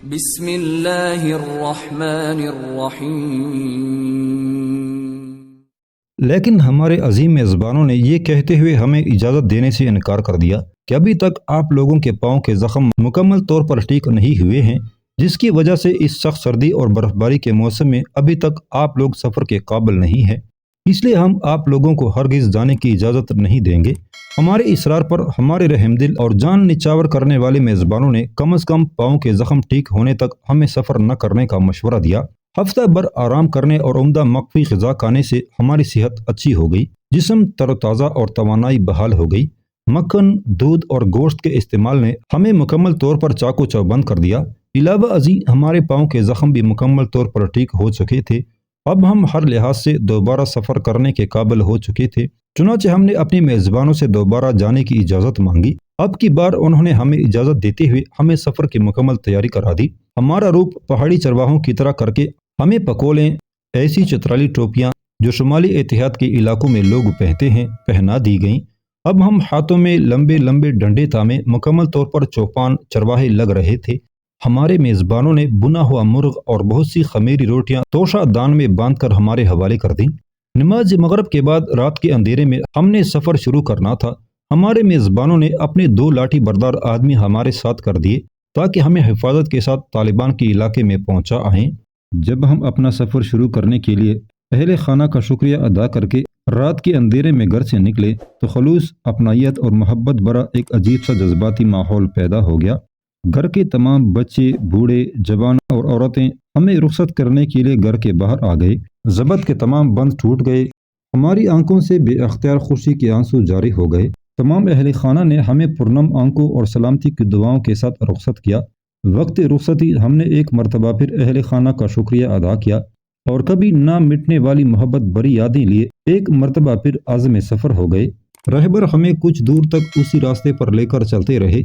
بسم اللہ الرحمن الرحیم۔ لیکن ہمارے عظیم میزبانوں نے یہ کہتے ہوئے ہمیں اجازت دینے سے انکار کر دیا کہ ابھی تک آپ لوگوں کے پاؤں کے زخم مکمل طور پر ٹھیک نہیں ہوئے ہیں، جس کی وجہ سے اس سخت سردی اور برف باری کے موسم میں ابھی تک آپ لوگ سفر کے قابل نہیں ہیں، اس لیے ہم آپ لوگوں کو ہرگز جانے کی اجازت نہیں دیں گے۔ ہمارے اصرار پر ہمارے رحم دل اور جان نچاور کرنے والے میزبانوں نے کم از کم پاؤں کے زخم ٹھیک ہونے تک ہمیں سفر نہ کرنے کا مشورہ دیا۔ ہفتہ بھر آرام کرنے اور عمدہ مقفی غذا کھانے سے ہماری صحت اچھی ہو گئی، جسم تر و تازہ اور توانائی بحال ہو گئی۔ مکھن، دودھ اور گوشت کے استعمال نے ہمیں مکمل طور پر چاقو چوبند کر دیا۔ علاوہ ازیں ہمارے پاؤں کے زخم بھی مکمل طور پر ٹھیک ہو چکے تھے۔ اب ہم ہر لحاظ سے دوبارہ سفر کرنے کے قابل ہو چکے تھے، چنانچہ ہم نے اپنی میزبانوں سے دوبارہ جانے کی اجازت مانگی۔ اب کی بار انہوں نے ہمیں اجازت دیتے ہوئے ہمیں سفر کی مکمل تیاری کرا دی۔ ہمارا روپ پہاڑی چرواہوں کی طرح کر کے ہمیں پکولیں، ایسی چترالی ٹوپیاں جو شمالی اتحاد کے علاقوں میں لوگ پہنتے ہیں، پہنا دی گئیں۔ اب ہم ہاتھوں میں لمبے لمبے ڈنڈے تھامے مکمل طور پر چوپان چرواہے لگ رہے تھے۔ ہمارے میزبانوں نے بنا ہوا مرغ اور بہت سی خمیری روٹیاں توشہ دان میں باندھ کر ہمارے حوالے کر دیں۔ نماز مغرب کے بعد رات کے اندھیرے میں ہم نے سفر شروع کرنا تھا۔ ہمارے میزبانوں نے اپنے 2 لاٹھی بردار آدمی ہمارے ساتھ کر دیے تاکہ ہمیں حفاظت کے ساتھ طالبان کے علاقے میں پہنچا آئیں۔ جب ہم اپنا سفر شروع کرنے کے لیے اہل خانہ کا شکریہ ادا کر کے رات کے اندھیرے میں گھر سے نکلے تو خلوص، اپنائیت اور محبت بھرا ایک عجیب سا جذباتی ماحول پیدا ہو گیا۔ گھر کے تمام بچے، بوڑھے، جوان اور عورتیں ہمیں رخصت کرنے کے لیے گھر کے باہر آ گئے۔ ضبط کے تمام بند ٹوٹ گئے۔ ہماری آنکھوں سے بے اختیار خوشی کے آنسو جاری ہو گئے۔ تمام اہل خانہ نے ہمیں پرنم آنکھوں اور سلامتی کی دعاؤں کے ساتھ رخصت کیا۔ وقت رخصتی ہم نے ایک مرتبہ پھر اہل خانہ کا شکریہ ادا کیا اور کبھی نہ مٹنے والی محبت بری یادیں لیے ایک مرتبہ پھر عزم سفر ہو گئے۔ رہبر ہمیں کچھ دور تک اسی راستے پر لے کر چلتے رہے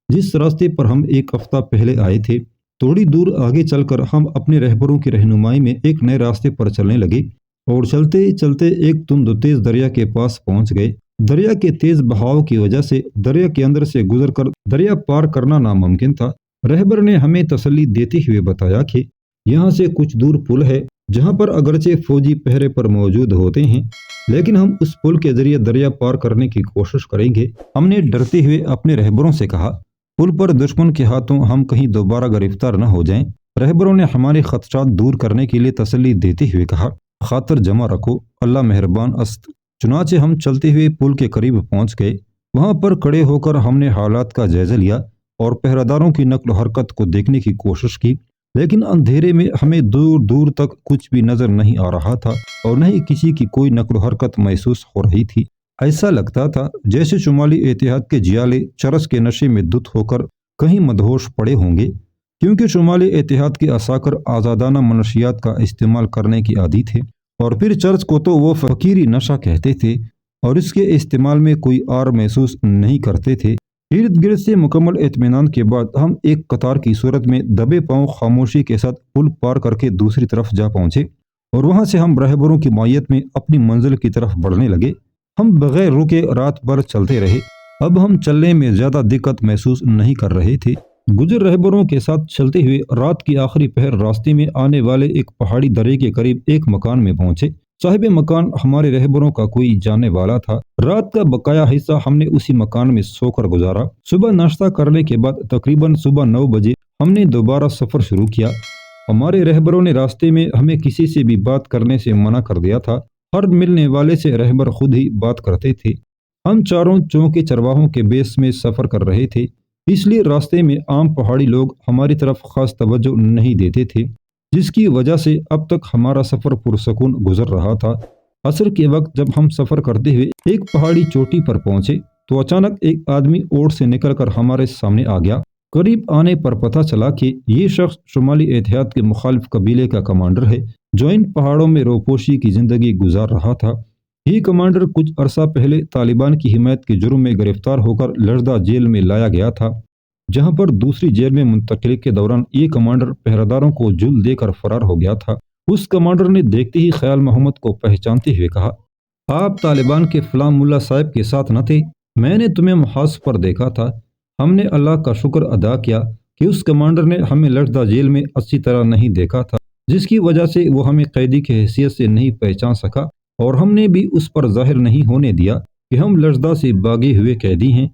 جس راستے پر ہم ایک ہفتہ پہلے آئے تھے۔ تھوڑی دور آگے چل کر ہم اپنے رہبروں کی رہنمائی میں ایک نئے راستے پر چلنے لگے اور چلتے چلتے ایک تند و تیز دریا کے پاس پہنچ گئے۔ دریا کے تیز بہاؤ کی وجہ سے دریا کے اندر سے گزر کر دریا پار کرنا ناممکن تھا۔ رہبر نے ہمیں تسلی دیتے ہوئے بتایا کہ یہاں سے کچھ دور پل ہے جہاں پر اگرچہ فوجی پہرے پر موجود ہوتے ہیں، لیکن ہم اس پل کے ذریعے دریا پار کرنے کی کوشش کریں گے۔ ہم نے ڈرتے ہوئے اپنے رہبروں سے کہا، پل پر دشمن کے ہاتھوں ہم کہیں دوبارہ گرفتار نہ ہو جائیں۔ رہبروں نے ہمارے خدشات دور کرنے کے لیے تسلی دیتے ہوئے کہا، خاطر جمع رکھو، اللہ مہربان است۔ چنانچہ ہم چلتے ہوئے پل کے قریب پہنچ گئے۔ وہاں پر کھڑے ہو کر ہم نے حالات کا جائزہ لیا اور پہراداروں کی نقل و حرکت کو دیکھنے کی کوشش کی، لیکن اندھیرے میں ہمیں دور دور تک کچھ بھی نظر نہیں آ رہا تھا اور نہ ہی کسی کی کوئی نقل و حرکت محسوس ہو رہی تھی۔ ایسا لگتا تھا جیسے شمالی اتحاد کے جیالے چرس کے نشے میں دھت ہو کر کہیں مدہوش پڑے ہوں گے، کیونکہ شمالی اتحاد کے عساکر آزادانہ منشیات کا استعمال کرنے کی عادی تھے، اور پھر چرس کو تو وہ فقیری نشہ کہتے تھے اور اس کے استعمال میں کوئی آر محسوس نہیں کرتے تھے۔ ارد گرد سے مکمل اطمینان کے بعد ہم ایک قطار کی صورت میں دبے پاؤں خاموشی کے ساتھ پل پار کر کے دوسری طرف جا پہنچے اور وہاں سے ہم رہبروں کی معیت میں اپنی منزل کی طرف بڑھنے لگے۔ ہم بغیر رکے رات بھر چلتے رہے۔ اب ہم چلنے میں زیادہ دقت محسوس نہیں کر رہے تھے۔ گجر رہبروں کے ساتھ چلتے ہوئے رات کی آخری پہر راستے میں آنے والے ایک پہاڑی درے کے قریب ایک مکان میں پہنچے۔ صاحب مکان ہمارے رہبروں کا کوئی جاننے والا تھا۔ رات کا بقایا حصہ ہم نے اسی مکان میں سو کر گزارا۔ صبح ناشتہ کرنے کے بعد تقریباً صبح 9 بجے ہم نے دوبارہ سفر شروع کیا۔ ہمارے رہبروں نے راستے میں ہمیں کسی سے بھی بات کرنے سے منع کر دیا تھا۔ ہر ملنے والے سے رہبر خود ہی بات کرتے تھے۔ ہم چاروں چونکہ چرواہوں کے بیس میں سفر کر رہے تھے، اس لیے راستے میں عام پہاڑی لوگ ہماری طرف خاص توجہ نہیں دیتے تھے، جس کی وجہ سے اب تک ہمارا سفر پرسکون گزر رہا تھا۔ عصر کے وقت جب ہم سفر کرتے ہوئے ایک پہاڑی چوٹی پر پہنچے تو اچانک ایک آدمی اوٹ سے نکل کر ہمارے سامنے آ گیا۔ قریب آنے پر پتہ چلا کہ یہ شخص شمالی اتحاد کے مخالف قبیلے کا کمانڈر ہے جو ان پہاڑوں میں روپوشی کی زندگی گزار رہا تھا۔ یہ کمانڈر کچھ عرصہ پہلے طالبان کی حمایت کے جرم میں گرفتار ہو کر لرزدہ جیل میں لایا گیا تھا، جہاں پر دوسری جیل میں منتقلی کے دوران یہ کمانڈر پہراداروں کو جل دے کر فرار ہو گیا تھا۔ اس کمانڈر نے دیکھتے ہی خیال محمد کو پہچانتے ہوئے کہا، آپ طالبان کے فلاں ملا صاحب کے ساتھ نہ تھے؟ میں نے تمہیں محاذ پر دیکھا تھا۔ ہم نے اللہ کا شکر ادا کیا کہ کہ اس کمانڈر نے ہمیں لٹدہ جیل میں اچھی طرح نہیں دیکھا تھا، جس کی وجہ سے وہ ہمیں قیدی کی حیثیت سے نہیں پہچان سکا، اور ہم نے بھی اس پر ظاہر نہیں ہونے دیا کہ ہم لٹدہ سے بھاگے ہوئے قیدی ہیں۔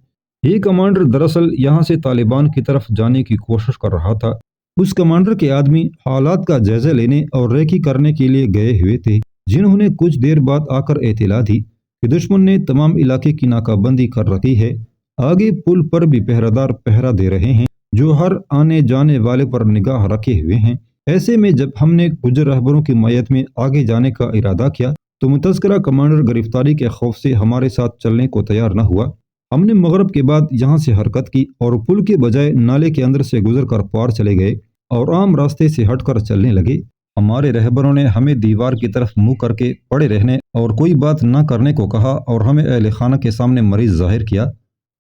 یہ کمانڈر دراصل یہاں سے طالبان کی طرف جانے کی کوشش کر رہا تھا۔ اس کمانڈر کے آدمی حالات کا جائزہ لینے اور ریکی کرنے کے لیے گئے ہوئے تھے، جنہوں نے کچھ دیر بعد آ کر اطلاع دی کہ دشمن نے تمام علاقے کی ناکہ بندی کر رکھی ہے۔ آگے پل پر بھی پہرادار پہرا دے رہے ہیں جو ہر آنے جانے والے پر نگاہ رکھے ہوئے ہیں۔ ایسے میں جب ہم نے گجر رہبروں کی میت میں آگے جانے کا ارادہ کیا تو متذکرہ کمانڈر گرفتاری کے خوف سے ہمارے ساتھ چلنے کو تیار نہ ہوا۔ ہم نے مغرب کے بعد یہاں سے حرکت کی اور پل کے بجائے نالے کے اندر سے گزر کر پار چلے گئے اور عام راستے سے ہٹ کر چلنے لگے۔ ہمارے رہبروں نے ہمیں دیوار کی طرف منہ کر کے پڑے رہنے اور کوئی بات نہ کرنے کو کہا اور ہمیں اہل خانہ کے سامنے مریض ظاہر کیا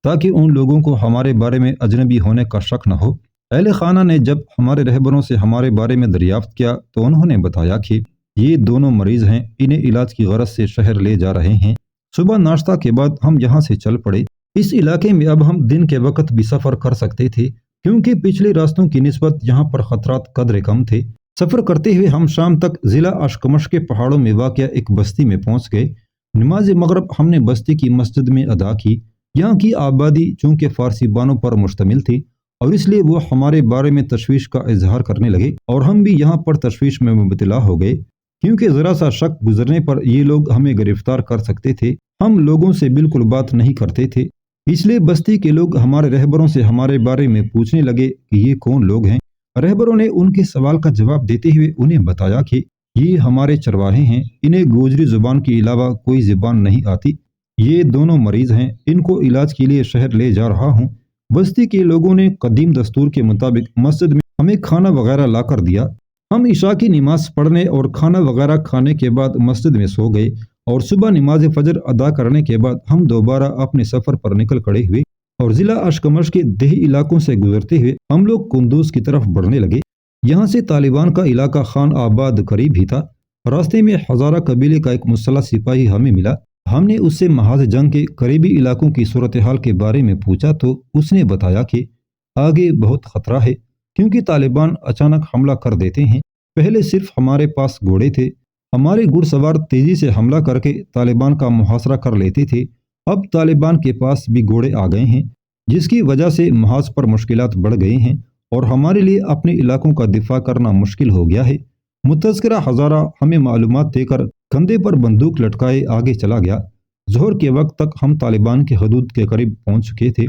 تاکہ ان لوگوں کو ہمارے بارے میں اجنبی ہونے کا شک نہ ہو۔ اہل خانہ نے جب ہمارے رہبروں سے ہمارے بارے میں دریافت کیا تو انہوں نے بتایا کہ یہ دونوں مریض ہیں، انہیں علاج کی غرض سے شہر لے جا رہے ہیں۔ صبح ناشتہ کے بعد ہم یہاں سے چل پڑے۔ اس علاقے میں اب ہم دن کے وقت بھی سفر کر سکتے تھے کیونکہ پچھلے راستوں کی نسبت یہاں پر خطرات قدر کم تھے۔ سفر کرتے ہوئے ہم شام تک ضلع اشکمش کے پہاڑوں میں واقع ایک بستی میں پہنچ گئے۔ نماز مغرب ہم نے بستی کی مسجد میں ادا کی۔ یہاں کی آبادی چونکہ فارسی بانوں پر مشتمل تھی اور اس لیے وہ ہمارے بارے میں تشویش کا اظہار کرنے لگے اور ہم بھی یہاں پر تشویش میں مبتلا ہو گئے کیونکہ ذرا سا شک گزرنے پر یہ لوگ ہمیں گرفتار کر سکتے تھے۔ ہم لوگوں سے بالکل بات نہیں کرتے تھے، اس لیے بستی کے لوگ ہمارے رہبروں سے ہمارے بارے میں پوچھنے لگے کہ یہ کون لوگ ہیں۔ رہبروں نے ان کے سوال کا جواب دیتے ہوئے انہیں بتایا کہ یہ ہمارے چرواہے ہیں، انہیں گوجری زبان کے علاوہ کوئی زبان نہیں آتی، یہ دونوں مریض ہیں، ان کو علاج کے لیے شہر لے جا رہا ہوں۔ بستی کے لوگوں نے قدیم دستور کے مطابق مسجد میں ہمیں کھانا وغیرہ لا کر دیا۔ ہم عشاء کی نماز پڑھنے اور کھانا وغیرہ کھانے کے بعد مسجد میں سو گئے اور صبح نماز فجر ادا کرنے کے بعد ہم دوبارہ اپنے سفر پر نکل کھڑے ہوئے اور ضلع اشکمش کے دیہی علاقوں سے گزرتے ہوئے ہم لوگ قندوز کی طرف بڑھنے لگے۔ یہاں سے طالبان کا علاقہ خان آباد قریب ہی تھا۔ راستے میں ہزارہ قبیلے کا ایک مسلح سپاہی ہمیں ملا۔ ہم نے اس سے محاذ جنگ کے قریبی علاقوں کی صورتحال کے بارے میں پوچھا تو اس نے بتایا کہ آگے بہت خطرہ ہے کیونکہ طالبان اچانک حملہ کر دیتے ہیں۔ پہلے صرف ہمارے پاس گھوڑے تھے، ہمارے گھڑ سوار تیزی سے حملہ کر کے طالبان کا محاصرہ کر لیتے تھے۔ اب طالبان کے پاس بھی گھوڑے آ گئے ہیں جس کی وجہ سے محاذ پر مشکلات بڑھ گئے ہیں اور ہمارے لیے اپنے علاقوں کا دفاع کرنا مشکل ہو گیا ہے۔ متذکرہ ہزارہ ہمیں معلومات دے کر کندھے پر بندوق لٹکائے آگے چلا گیا۔ ظہر کے وقت تک ہم طالبان کے حدود کے قریب پہنچ چکے تھے۔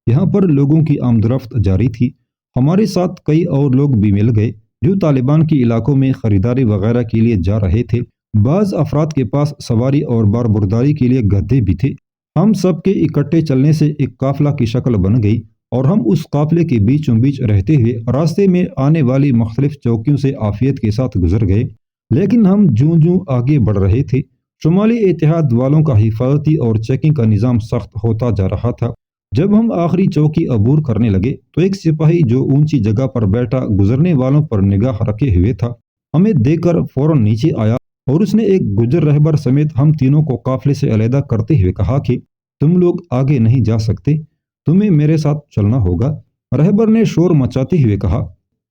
یہاں پر لوگوں کی آمد و رفت جاری تھی۔ ہمارے ساتھ کئی اور لوگ بھی مل گئے جو طالبان کے علاقوں میں خریداری وغیرہ کے لیے جا رہے تھے۔ بعض افراد کے پاس سواری اور بار برداری کے لیے گدھے بھی تھے۔ ہم سب کے اکٹھے چلنے سے ایک قافلہ کی شکل بن گئی اور ہم اس قافلے کے بیچوں بیچ رہتے ہوئے راستے میں آنے والی مختلف چوکیوں سے عافیت کے ساتھ گزر گئے۔ لیکن ہم جوں جوں آگے بڑھ رہے تھے شمالی اتحاد والوں کا حفاظتی اور چیکنگ کا نظام سخت ہوتا جا رہا تھا۔ جب ہم آخری چوکی عبور کرنے لگے تو ایک سپاہی جو اونچی جگہ پر بیٹھا گزرنے والوں پر نگاہ رکھے ہوئے تھا ہمیں دیکھ کر فوراً نیچے آیا اور اس نے ایک گجر رہبر سمیت ہم تینوں کو قافلے سے علیحدہ کرتے ہوئے کہا کہ تم لوگ آگے نہیں جا سکتے، تمہیں میرے ساتھ چلنا ہوگا۔ رہبر نے شور مچاتے ہوئے کہا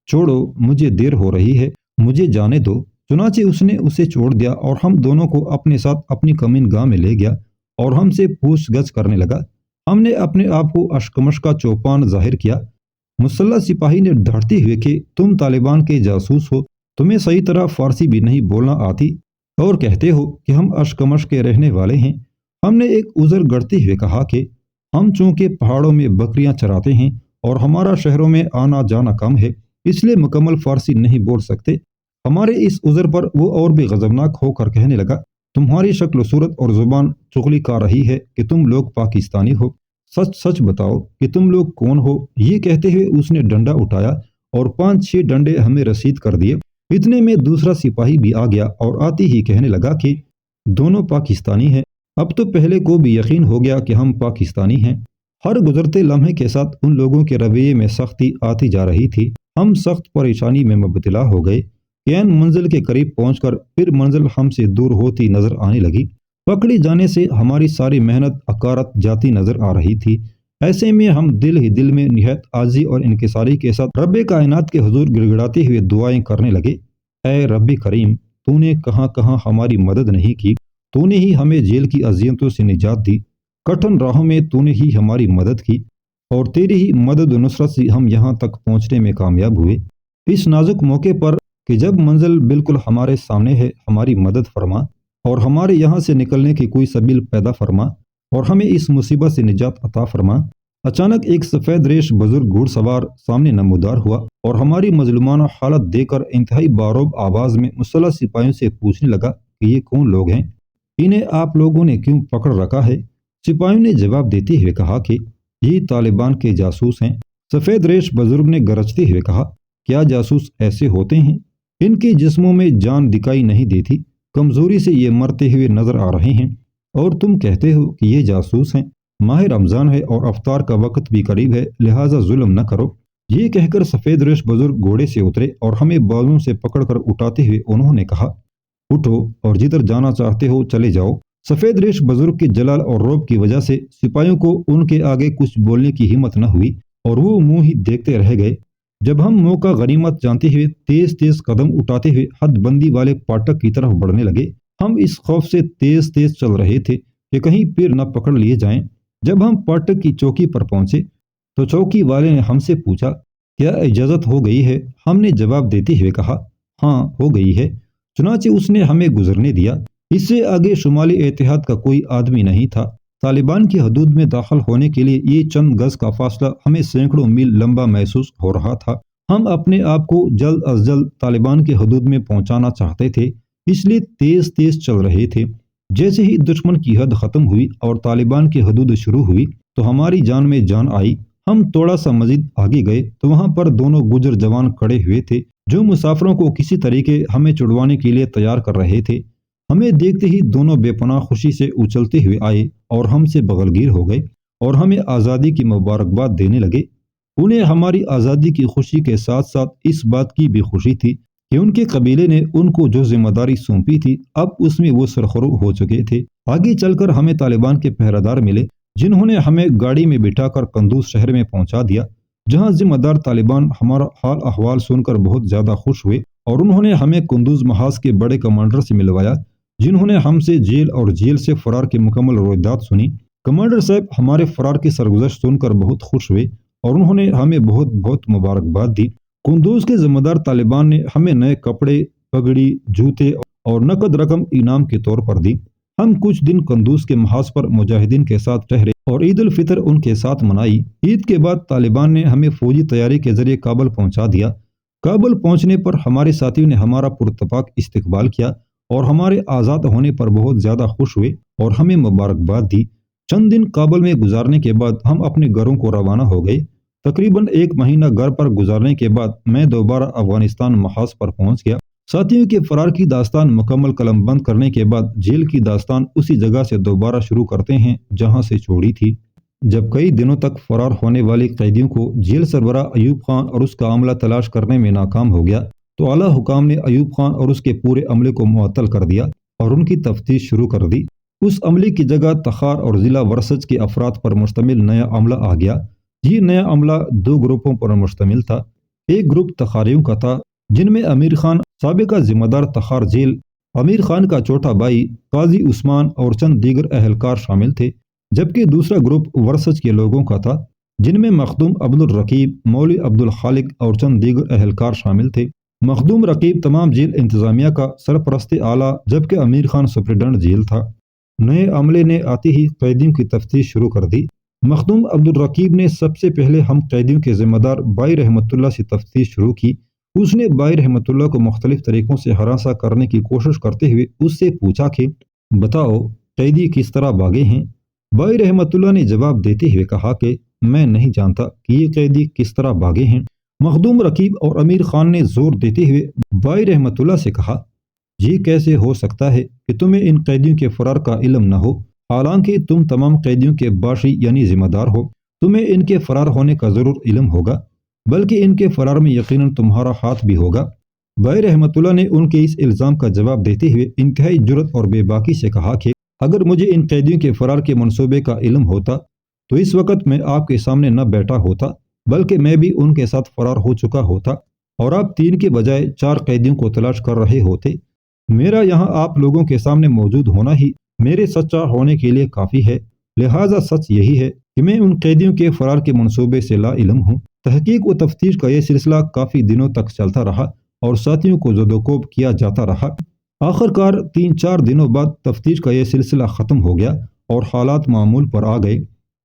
چھوڑو، مجھے دیر ہو رہی ہے، مجھے جانے دو۔ چنانچہ اس نے اسے چھوڑ دیا اور ہم دونوں کو اپنے ساتھ اپنی کمین گاہ میں لے گیا اور ہم سے پوچھ گچھ کرنے لگا۔ ہم نے اپنے آپ کو اشکمش کا چوپان ظاہر کیا۔ مسلح سپاہی نے ڈانٹتے ہوئے کہ تم طالبان کے جاسوس ہو، تمہیں صحیح طرح فارسی بھی نہیں بولنا آتی اور کہتے ہو کہ ہم اشکمش کے رہنے والے ہیں۔ ہم نے ایک عذر گڑھتے ہوئے کہا کہ ہم چونکہ پہاڑوں میں بکریاں چراتے ہیں اور ہمارا شہروں میں آنا جانا کم ہے، اس لیے مکمل فارسی نہیں بول سکتے۔ ہمارے اس عذر پر وہ اور بھی غضبناک ہو کر کہنے لگا تمہاری شکل و صورت اور زبان چغلی کر رہی ہے کہ تم لوگ پاکستانی ہو، سچ سچ بتاؤ کہ تم لوگ کون ہو۔ یہ کہتے ہوئے اس نے ڈنڈا اٹھایا اور 5-6 ڈنڈے ہمیں رسید کر دیے۔ اتنے میں دوسرا سپاہی بھی آ گیا اور آتے ہی کہنے لگا کہ دونوں پاکستانی ہیں۔ اب تو پہلے کو بھی یقین ہو گیا کہ ہم پاکستانی ہیں۔ ہر گزرتے لمحے کے ساتھ ان لوگوں کے رویے میں سختی آتی جا رہی تھی۔ ہم سخت پریشانی میں مبتلا ہو گئے۔ کین منزل کے قریب پہنچ کر پھر منزل ہم سے دور ہوتی نظر آنے لگی۔ پکڑی جانے سے ہماری ساری محنت اکارت جاتی نظر آ رہی تھی۔ ایسے میں ہم دل ہی دل میں نہایت عاجزی اور انکساری کے ساتھ رب کائنات کے حضور گڑ گڑاتے ہوئے دعائیں کرنے لگے۔ اے رب کریم، تو نے کہاں کہاں ہماری مدد نہیں کی، تو نے ہی ہمیں جیل کی اذیتوں سے نجات دی، کٹھن راہوں میں تو نے ہی ہماری مدد کی، اور تیری ہی مدد و نصرت سے ہم یہاں تک پہنچنے میں کامیاب ہوئے۔ اس نازک موقع پر کہ جب منزل بالکل ہمارے سامنے ہے، ہماری مدد فرما اور ہمارے یہاں سے نکلنے کی کوئی سبیل پیدا فرما اور ہمیں اس مصیبت سے نجات عطا فرما۔ اچانک ایک سفید ریش بزرگ گھوڑ سوار سامنے نمودار ہوا اور ہماری مظلومانہ حالت دیکھ کر انتہائی باروب آواز میں مسلح سپاہیوں سے پوچھنے لگا کہ یہ کون لوگ ہیں، انہیں آپ لوگوں نے کیوں پکڑ رکھا ہے؟ سپاہیوں نے جواب دیتے ہوئے کہا کہ یہ طالبان کے جاسوس ہیں۔ سفید ریش بزرگ نے گرجتے ہوئے کہا، کیا جاسوس ایسے ہوتے ہیں؟ ان کے جسموں میں جان دکھائی نہیں دیتی، کمزوری سے یہ مرتے ہوئے نظر آ رہے ہیں، اور تم کہتے ہو کہ یہ جاسوس ہیں۔ ماہ رمضان ہے اور افطار کا وقت بھی قریب ہے، لہٰذا ظلم نہ کرو۔ یہ کہہ کر سفید ریش بزرگ گھوڑے سے اترے اور ہمیں بازوں سے پکڑ کر اٹھاتے ہوئے انہوں نے کہا، اٹھو اور جدھر جانا چاہتے ہو چلے جاؤ۔ سفید ریش بزرگ کے جلال اور رعب کی وجہ سے سپاہیوں کو ان کے آگے کچھ بولنے کی ہمت نہ ہوئی اور وہ منہ ہی دیکھتے رہ گئے۔ جب ہم موقع غنیمت جانتے ہوئے تیز تیز قدم اٹھاتے ہوئے حد بندی والے پاٹک کی طرف بڑھنے لگے، ہم اس خوف سے تیز تیز چل رہے تھے کہ کہیں پیر نہ پکڑ لیے جائیں۔ جب ہم پاٹک کی چوکی پر پہنچے تو چوکی والے نے ہم سے پوچھا، کیا اجازت ہو گئی ہے؟ ہم نے جواب دیتے ہوئے کہا، ہاں ہو گئی ہے۔ چنانچہ اس نے ہمیں گزرنے دیا۔ اس سے آگے شمالی اتحاد کا کوئی آدمی نہیں تھا۔ طالبان کی حدود میں داخل ہونے کے لیے یہ چند گز کا فاصلہ ہمیں سینکڑوں میل لمبا محسوس ہو رہا تھا۔ ہم اپنے آپ کو جلد از جلد طالبان کی حدود میں پہنچانا چاہتے تھے، اس لیے تیز تیز چل رہے تھے۔ جیسے ہی دشمن کی حد ختم ہوئی اور طالبان کی حدود شروع ہوئی تو ہماری جان میں جان آئی۔ ہم تھوڑا سا مزید آگے گئے تو وہاں پر دونوں گجر جوان کھڑے ہوئے تھے جو مسافروں کو کسی طریقے ہمیں چھڑوانے کے لیے تیار کر رہے تھے۔ ہمیں دیکھتے ہی دونوں بے پناہ خوشی سے اچھلتے ہوئے آئے اور ہم سے بغل گیر ہو گئے اور ہمیں آزادی کی مبارکباد دینے لگے۔ انہیں ہماری آزادی کی خوشی کے ساتھ ساتھ اس بات کی بھی خوشی تھی کہ ان کے قبیلے نے ان کو جو ذمہ داری سونپی تھی اب اس میں وہ سرخرو ہو چکے تھے۔ آگے چل کر ہمیں طالبان کے پہرہ دار ملے جنہوں نے ہمیں گاڑی میں بٹھا کر قندوز شہر میں پہنچا دیا، جہاں ذمہ دار طالبان ہمارا حال احوال سن کر بہت زیادہ خوش ہوئے اور انہوں نے ہمیں قندوز محاذ کے بڑے کمانڈر سے ملوایا جنہوں نے ہم سے جیل اور جیل سے فرار کی مکمل روایات سنی۔ کمانڈر صاحب ہمارے فرار کی سرگزشت سن کر بہت خوش ہوئے اور انہوں نے ہمیں بہت بہت مبارکباد دی۔ قندوز کے ذمہ دار طالبان نے ہمیں نئے کپڑے، پگڑی، جوتے اور نقد رقم انعام کے طور پر دی۔ ہم کچھ دن قندوز کے محاذ پر مجاہدین کے ساتھ ٹھہرے اور عید الفطر ان کے ساتھ منائی۔ عید کے بعد طالبان نے ہمیں فوجی تیاری کے ذریعے کابل پہنچا دیا۔ کابل پہنچنے پر ہمارے ساتھیوں نے ہمارا پرتپاک استقبال کیا اور ہمارے آزاد ہونے پر بہت زیادہ خوش ہوئے اور ہمیں مبارکباد دی۔ چند دن کابل میں گزارنے کے بعد ہم اپنے گھروں کو روانہ ہو گئے۔ تقریباً 1 مہینہ گھر پر گزارنے کے بعد میں دوبارہ افغانستان محاذ پر پہنچ گیا۔ ساتھیوں کے فرار کی داستان مکمل قلم بند کرنے کے بعد جیل کی داستان اسی جگہ سے دوبارہ شروع کرتے ہیں جہاں سے چھوڑی تھی۔ جب کئی دنوں تک فرار ہونے والے قیدیوں کو جیل سربراہ ایوب خان اور اس کا عملہ تلاش کرنے میں ناکام ہو گیا تو اعلیٰ حکام نے ایوب خان اور اس کے پورے عملے کو معطل کر دیا اور ان کی تفتیش شروع کر دی۔ اس عملے کی جگہ تخار اور ضلع ورسج کے افراد پر مشتمل نیا عملہ آ گیا۔ یہ نیا عملہ 2 گروپوں پر مشتمل تھا۔ ایک گروپ تخاریوں کا تھا جن میں امیر خان سابقہ ذمہ دار تخار جیل، امیر خان کا چھوٹا بھائی قاضی عثمان اور چند دیگر اہلکار شامل تھے، جبکہ دوسرا گروپ ورسج کے لوگوں کا تھا جن میں مخدوم عبدالرقیب، مولوی عبدالخالق اور چند دیگر اہلکار شامل تھے۔ مخدوم رقیب تمام جیل انتظامیہ کا سرپرست اعلیٰ جبکہ امیر خان سپرنٹنڈنٹ جیل تھا۔ نئے عملے نے آتے ہی قیدیوں کی تفتیش شروع کر دی۔ مخدوم عبدالرقیب نے سب سے پہلے ہم قیدیوں کے ذمہ دار بائی رحمت اللہ سے تفتیش شروع کی۔ اس نے بائی رحمت اللہ کو مختلف طریقوں سے ہراساں کرنے کی کوشش کرتے ہوئے اس سے پوچھا کہ بتاؤ قیدی کس طرح بھاگے ہیں؟ بائی رحمت اللہ نے جواب دیتے ہوئے کہا کہ میں نہیں جانتا کہ یہ قیدی کس طرح بھاگے ہیں۔ مخدوم رقیب اور امیر خان نے زور دیتے ہوئے بائی رحمت اللہ سے کہا، یہ کیسے ہو سکتا ہے کہ تمہیں ان قیدیوں کے فرار کا علم نہ ہو، حالانکہ تم تمام قیدیوں کے باشی یعنی ذمہ دار ہو، تمہیں ان کے فرار ہونے کا ضرور علم ہوگا، بلکہ ان کے فرار میں یقیناً تمہارا ہاتھ بھی ہوگا۔ بائی رحمت اللہ نے ان کے اس الزام کا جواب دیتے ہوئے انتہائی جرأت اور بے باکی سے کہا کہ اگر مجھے ان قیدیوں کے فرار کے منصوبے کا علم ہوتا تو اس وقت میں آپ کے سامنے نہ بیٹھا ہوتا بلکہ میں بھی ان کے ساتھ فرار ہو چکا ہوتا اور آپ 3 کے بجائے 4 قیدیوں کو تلاش کر رہے ہوتے۔ میرا یہاں آپ لوگوں کے سامنے موجود ہونا ہی میرے سچا ہونے کے لیے کافی ہے، لہٰذا سچ یہی ہے کہ میں ان قیدیوں کے فرار کے منصوبے سے لا علم ہوں۔ تحقیق و تفتیش کا یہ سلسلہ کافی دنوں تک چلتا رہا اور ساتھیوں کو زد و کوب کیا جاتا رہا۔ آخر کار 3-4 دنوں بعد تفتیش کا یہ سلسلہ ختم ہو گیا اور حالات معمول پر آ گئے۔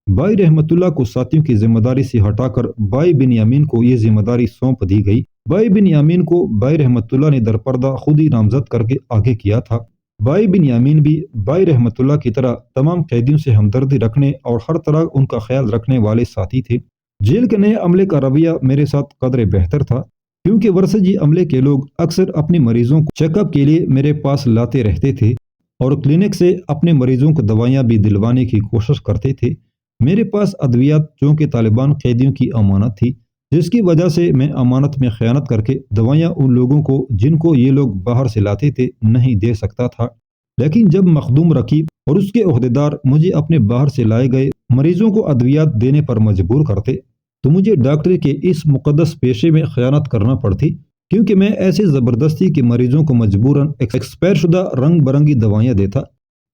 بھائی رحمت اللہ کو ساتھیوں کی ذمہ داری سے ہٹا کر بھائی بنیامین کو یہ ذمہ داری سونپ دی گئی۔ بھائی بنیامین کو بھائی رحمت اللہ نے درپردہ خود ہی نامزد کر کے آگے کیا تھا۔ بھائی بنیامین بھی بھائی رحمت اللہ کی طرح تمام قیدیوں سے ہمدردی رکھنے اور ہر طرح ان کا خیال رکھنے والے ساتھی تھے۔ جیل کے نئے عملے کا رویہ میرے ساتھ قدر بہتر تھا، کیونکہ ورسجی عملے کے لوگ اکثر اپنے مریضوں کو چیک اپ کے لیے میرے پاس لاتے رہتے تھے اور کلینک سے اپنے مریضوں کو دوائیاں بھی دلوانے کی کوشش کرتے تھے۔ میرے پاس ادویات چونکہ طالبان قیدیوں کی امانت تھی، جس کی وجہ سے میں امانت میں خیانت کر کے دوائیاں ان لوگوں کو جن کو یہ لوگ باہر سے لاتے تھے نہیں دے سکتا تھا۔ لیکن جب مخدوم رقیب اور اس کے عہدیدار مجھے اپنے باہر سے لائے گئے مریضوں کو ادویات دینے پر مجبور کرتے تو مجھے ڈاکٹری کے اس مقدس پیشے میں خیانت کرنا پڑتی، کیونکہ میں ایسے زبردستی کے مریضوں کو مجبوراً ایکسپائر شدہ رنگ برنگی دوائیاں دیتا۔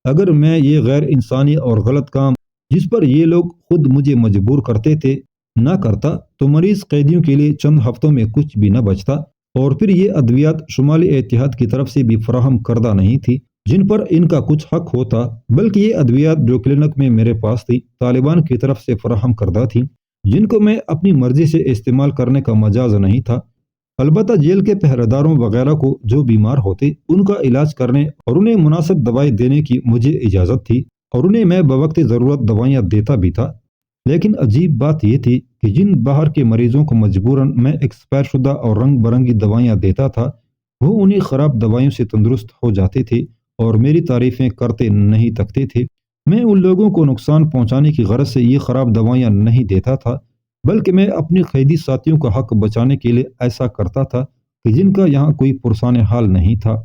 اگر میں یہ غیر انسانی اور غلط کام جس پر یہ لوگ خود مجھے مجبور کرتے تھے نہ کرتا تو مریض قیدیوں کے لیے چند ہفتوں میں کچھ بھی نہ بچتا، اور پھر یہ ادویات شمالی اتحاد کی طرف سے بھی فراہم کردہ نہیں تھی جن پر ان کا کچھ حق ہوتا، بلکہ یہ ادویات جو کلینک میں میرے پاس تھی طالبان کی طرف سے فراہم کردہ تھی، جن کو میں اپنی مرضی سے استعمال کرنے کا مجاز نہیں تھا۔ البتہ جیل کے پہرے داروں وغیرہ کو جو بیمار ہوتے ان کا علاج کرنے اور انہیں مناسب دوائی دینے کی مجھے اجازت تھی، اور انہیں میں بوقت ضرورت دوائیاں دیتا بھی تھا۔ لیکن عجیب بات یہ تھی کہ جن باہر کے مریضوں کو مجبوراً میں ایکسپائر شدہ اور رنگ برنگی دوائیاں دیتا تھا وہ انہیں خراب دوائیوں سے تندرست ہو جاتے تھے اور میری تعریفیں کرتے نہیں تکتے تھے۔ میں ان لوگوں کو نقصان پہنچانے کی غرض سے یہ خراب دوائیاں نہیں دیتا تھا، بلکہ میں اپنے قیدی ساتھیوں کا حق بچانے کے لیے ایسا کرتا تھا کہ جن کا یہاں کوئی پرسان حال نہیں تھا۔